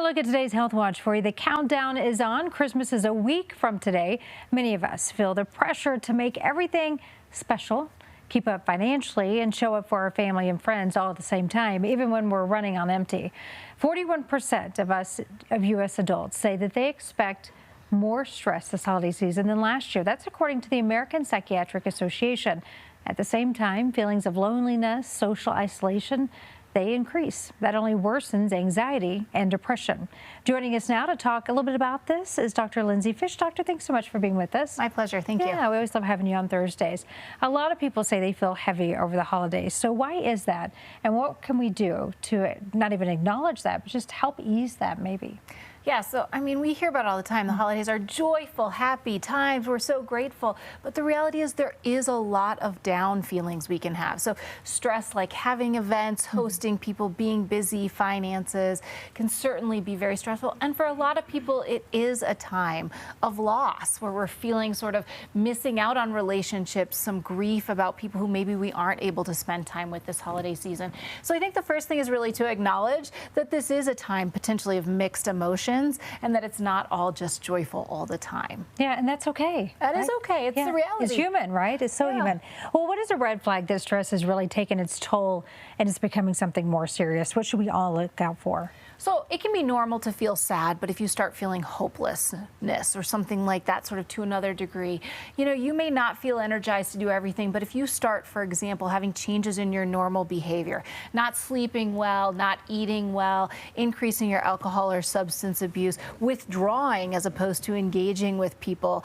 look at today's Health Watch for you. The countdown is on. Christmas is a week from today. Many of us feel the pressure to make everything special, keep up financially, and show up for our family and friends all at the same time, even when we're running on empty. 41% of U.S. adults say that they expect more stress this holiday season than last year. That's according to the American Psychiatric Association. At the same time, feelings of loneliness, social isolation, they increase. That only worsens anxiety and depression. Joining us now to talk a little bit about this is Dr. Lindsey Fish. Doctor, thanks so much for being with us. My pleasure. Thank you. Yeah, we always love having you on Thursdays. A lot of people say they feel heavy over the holidays. So why is that? And what can we do to not even acknowledge that, but just help ease that maybe? Yeah, so I mean, we hear about it all the time. The holidays are joyful, happy times. We're so grateful. But the reality is there is a lot of down feelings we can have. So stress like having events, hosting people, being busy, finances can certainly be very stressful. And for a lot of people, it is a time of loss where we're feeling sort of missing out on relationships, some grief about people who maybe we aren't able to spend time with this holiday season. So I think the first thing is really to acknowledge that this is a time potentially of mixed emotions, and that it's not all just joyful all the time. Yeah, and that's okay. That is okay. It's the reality. It's human, right? It's so human. Well, what is a red flag that stress has really taken its toll and it's becoming something more serious? What should we all look out for? So it can be normal to feel sad, but if you start feeling hopelessness or something like that, sort of to another degree, you may not feel energized to do everything, but if you start, for example, having changes in your normal behavior, not sleeping well, not eating well, increasing your alcohol or substance abuse, withdrawing as opposed to engaging with people,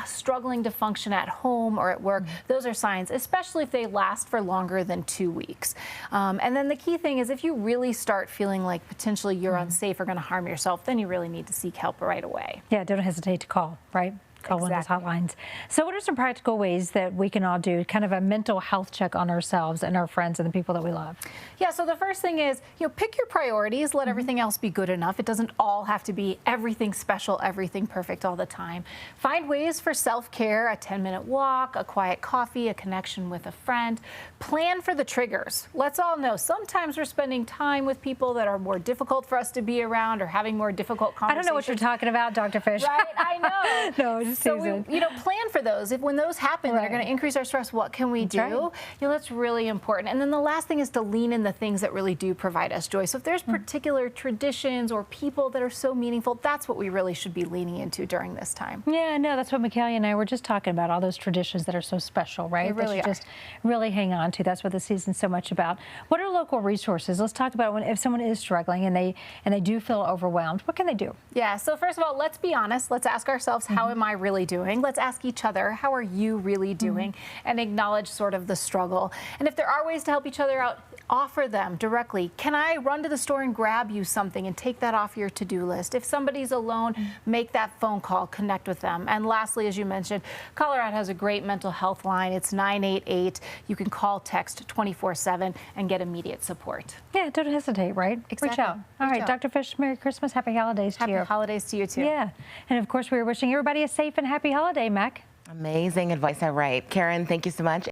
struggling to function at home or at work, those are signs, especially if they last for longer than 2 weeks. And then the key thing is if you really start feeling like potentially you're unsafe or going to harm yourself, then you really need to seek help right away. Yeah, don't hesitate to call, right? Call one of those hotlines. So what are some practical ways that we can all do kind of a mental health check on ourselves and our friends and the people that we love? Yeah, so the first thing is, pick your priorities, let everything else be good enough. It doesn't all have to be everything special, everything perfect all the time. Find ways for self-care, a 10-minute walk, a quiet coffee, a connection with a friend. Plan for the triggers. Let's all know sometimes we're spending time with people that are more difficult for us to be around or having more difficult conversations. I don't know what you're talking about, Dr. Fish. Right, I know. No, just so plan for those. If when those happen, they're going to increase our stress. What can we do? Right. That's really important. And then the last thing is to lean in the things that really do provide us joy. So if there's particular traditions or people that are so meaningful, that's what we really should be leaning into during this time. Yeah, no, that's what McKelly and I were just talking about, all those traditions that are so special, right? They really that you just really hang on to. That's what the season's so much about. What are local resources? Let's talk about if someone is struggling and they do feel overwhelmed, what can they do? Yeah, so first of all, let's be honest. Let's ask ourselves, how am I really doing? Let's ask each other, how are you really doing? And acknowledge sort of the struggle. And if there are ways to help each other out, offer them directly. Can I run to the store and grab you something and take that off your to-do list? If somebody's alone, make that phone call, connect with them. And lastly, as you mentioned, Colorado has a great mental health line. It's 988. You can call, text 24/7 and get immediate support. Yeah, don't hesitate, right? Exactly. Reach out. All right, Dr. Fish, Merry Christmas, Happy Holidays to you. Happy holidays to you too. Yeah, and of course, we're wishing everybody a safe and happy holiday, Mac. Amazing advice. All right. Karen, thank you so much.